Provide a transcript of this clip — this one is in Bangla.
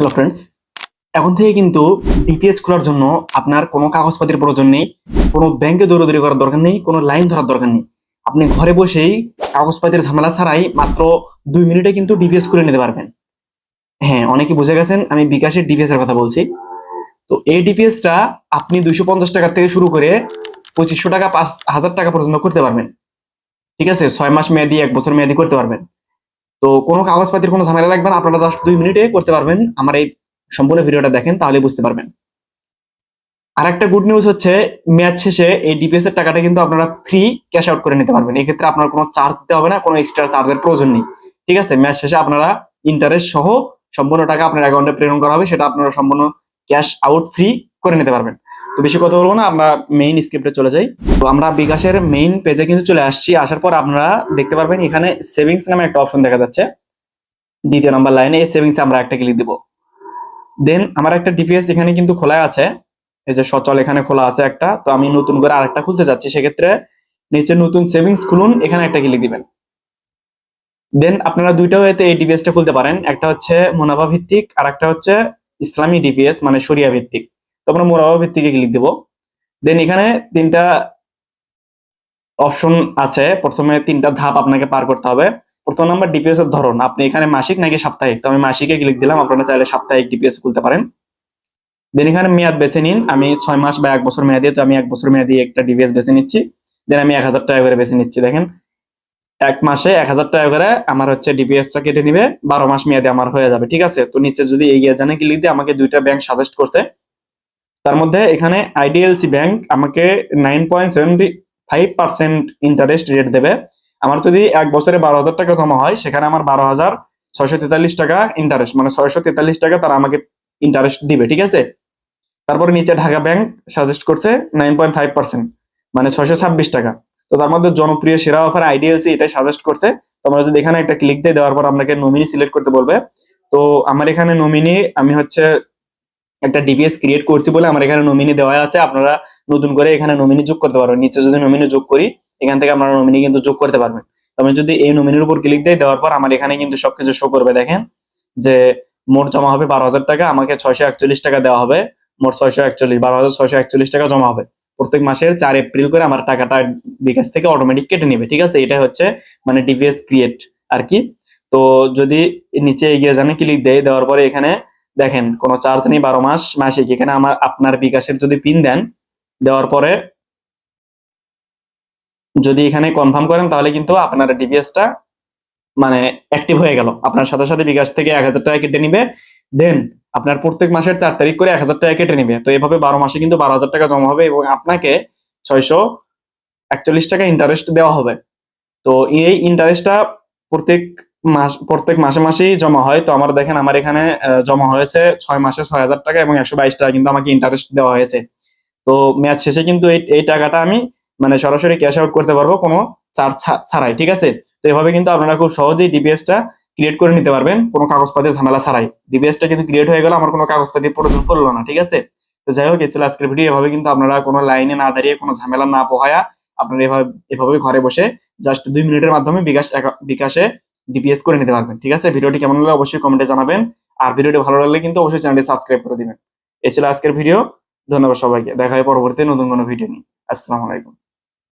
হ্যালো ফ্রেন্ডস, এখন থেকে কিন্তু ডিপিএস খোলার জন্য আপনার কোনো কাগজপাতির প্রয়োজন নেই, কোনো ব্যাংকে দৌড়াদৌড়ি করার দরকার নেই, কোনো লাইন ধরার দরকার নেই। আপনি ঘরে বসেই কাগজপাতির ঝামেলা ছাড়াই মাত্র 2 মিনিটে কিন্তু ডিপিএস খুলে নিতে পারবেন। হ্যাঁ, অনেকে বুঝে গেছেন আমি বিকাশের ডিপিএস এর কথা বলছি। তো এই ডিপিএসটা আপনি 250 টাকা থেকে শুরু করে 2500 টাকা, 5000 টাকা পর্যন্ত করতে পারবেন। ঠিক আছে, 6 মাস মেয়াদি, 1 বছর মেয়াদি করতে পারবেন। তো কোনো কাগজপাতির কোনো ঝামেলা লাগবে না, আপনারা জাস্ট 2 মিনিটে করতে পারবেন। আমার এই সম্পূর্ণ ভিডিওটা দেখেন, তাহলে বুঝতে পারবেন। আর একটা গুড নিউজ হচ্ছে, ম্যাচ শেষে এই ডিপিএস এর টাকাটা কিন্তু আপনারা ফ্রি ক্যাশ আউট করে নিতে পারবেন। এক্ষেত্রে আপনার কোনো চার্জ দিতে হবে না, কোনো এক্সট্রা চার্জের প্রয়োজন নেই। ঠিক আছে, ম্যাচ শেষে আপনারা ইন্টারেস্ট সহ সম্পূর্ণ টাকা আপনার অ্যাকাউন্টে প্রেরণ করা হবে, সেটা আপনারা সম্পূর্ণ ক্যাশ আউট ফ্রি করে নিতে পারবেন। তো বেশি কথা বলবো না, আমরা মেইন স্ক্রিপ্টে চলে যাই। তো আমরা বিকাশের মেইন পেজে কিন্তু চলে আসছি। আসার পর আপনারা দেখতে পারবেন এখানে সেভিংস নামে একটা অপশন দেখা যাচ্ছে। দ্বিতীয় নাম্বার লাইনে এই সেভিংস আমরা একটা ক্লিক দিব। দেন আমার একটা ডিপিএস এখানে কিন্তু খোলা আছে, এই যে সচল এখানে খোলা আছে একটা। তো আমি নতুন করে আরেকটা খুলতে যাচ্ছি, সেক্ষেত্রে নিচে নতুন সেভিংস খুলুন, এখানে একটা ক্লিক দিবেন। দেন আপনারা দুইটা ওয়েতে এই ডিপিএসটা খুলতে পারেন, একটা হচ্ছে মুনাফা ভিত্তিক আর একটা হচ্ছে ইসলামী ডিপিএস, মানে শরিয়া ভিত্তিক। তো আমরা মুনাফা ভিত্তিকে ক্লিক দিব। দেন এখানে তিনটা অপশন আছে, প্রথমে তিনটা ধাপ আপনাকে পার করতে হবে। প্রথম নাম্বার ডিপিএস এর ধরন, আপনি এখানে মাসিক নাকি সাপ্তাহিক। তো আমি মাসিকে ক্লিক দিলাম, আপনারা চাইলে সাপ্তাহিক ডিপিএস খুলতে পারেন। দেন এখানে মেয়াদ বেছে নিন, আমি 6 মাস বা 1 বছর মেয়াদি, তো আমি 1 বছর মেয়াদি একটা ডিভিএস বেছে নিচ্ছি। দেন আমি 1000 টাকা করে বেছে নিচ্ছি। দেখেন 1 মাসে 1000 টাকা করে আমার হচ্ছে ডিপিএসটা কেটে নিবে, 12 মাস মেয়াদি আমার হয়ে যাবে। ঠিক আছে, তো নিচে যদি এগিয়ে জানে ক্লিক দিয়ে আমাকে দুইটা ব্যাংক সাজেস্ট করছে। তার মধ্যে এখানে আইডিএলসি ব্যাংক আমাকে 9.75% ইন্টারেস্ট রেট দেবে। আমার যদি 1 বছরে 12,000 টাকা জমা হয়, সেখানে আমার 12,643 টাকা ইন্টারেস্ট, মানে 643 টাকা তারা আমাকে ইন্টারেস্ট দিবে। ঠিক আছে, তারপরে নিচে ঢাকা ব্যাংক সাজেস্ট করছে 9.5%, মানে 626 টাকা। তো তার মধ্যে জনপ্রিয় সেরা অফার আইডিএলসি এটাই সাজেস্ট করছে। তো আমরা যদি এখানে একটা ক্লিক দিয়ে দেওয়ার পর আপনাকে নমিনি সিলেক্ট করতে বলবে। তো আমার এখানে নমিনি, আমি হচ্ছে একটা ডিপিএস ক্রিয়েট করছি বলে আমার এখানে নমিনি দেওয়া আছে। আপনারা নতুন করে এখানে নমিনি যোগ করতে পারবেন। নিচে যদি নমিনি যোগ করি, এখান থেকে আপনারা নমিনি কিন্তু যোগ করতে পারবেন। তো আমি যদি এই নমিনির উপর ক্লিক দিয়ে দেওয়ার পর আমার এখানে কিন্তু সবকিছু শো করবে। দেখেন যে মোট জমা হবে 12,000 টাকা, আমাকে 641 টাকা দেওয়া হবে। মোট 641, 12,641 টাকা জমা হবে। প্রত্যেক মাসের 4 এপ্রিল করে আমার টাকাটা বিকাশ থেকে অটোমেটিক কেটে নিবে। ঠিক আছে, এটা হচ্ছে মানে ডিপিএস ক্রিয়েট আর কি। তো যদি নিচে এগিয়ে জানে ক্লিক দেওয়ার পরে এখানে দেখেন কোনো চার্জ নেই, 12 মাস মাসিক। এখানে আমার আপনার বিকাশের যদি পিন দেন, দেওয়ার পরে যদি এখানে কনফার্ম করেন, তাহলে কিন্তু আপনার ডিপিএসটা মানে অ্যাক্টিভ হয়ে গেল। আপনার সাথে সাথে বিকাশ থেকে 1000 টাকা কেটে নিবে। দেন আপনার প্রত্যেক মাসের 4 তারিখ করে 1000 টাকা কেটে নিবে। তো এভাবে 12 মাসে কিন্তু 12,000 টাকা জমা হবে এবং আপনাকে 641 টাকা ইন্টারেস্ট দেওয়া হবে। তো এই ইন্টারেস্টটা প্রত্যেক প্রত্যেক মাসে মাসেই জমা হয়। তো আমার দেখেন আমার এখানে জমা হয়েছে 6 মাসে 6,000 টাকা এবং 122 টাকা কিন্তু আমাকে ইন্টারেস্ট দেওয়া হয়েছে। তো মেয়াদ শেষে কিন্তু এই এই টাকাটা আমি মানে সরাসরি ক্যাশ আউট করতে পারবো কোনো চার্জ ছাড়াই। ঠিক আছে, তো এভাবে কিন্তু আপনারা খুব সহজেই ডিপিএসটা ক্রিয়েট করে নিতে পারবেন কোনো কাগজপাতির ঝামেলা ছাড়াই। ডিপিএসটা কিন্তু ক্রিয়েট হয়ে গেল, আমার কোনো কাগজপাতির প্রয়োজন পড়লো না। ঠিক আছে, তো যাই হোক, এই ছিল আজকের ভিডিও। এভাবে কিন্তু আপনারা কোনো লাইনে না দাঁড়িয়ে, কোনো ঝামেলা না পোহায়া, আপনারা এভাবে ঘরে বসে জাস্ট 2 মিনিটের মাধ্যমে বিকাশে ডিপিএস করে নিতে পারবেন। ঠিক আছে, ভিডিওটি কেমন লাগলো অবশ্যই কমেন্টে জানাবেন। আর ভিডিওটি ভালো লাগলে কিন্তু অবশ্যই চ্যানেলটি সাবস্ক্রাইব করে দিবেন। এই ছিল আজকের ভিডিও। ধন্যবাদ সবাইকে, দেখা হয় পরবর্তী নতুন কোনো ভিডিও নিয়ে। আসসালামু আলাইকুম।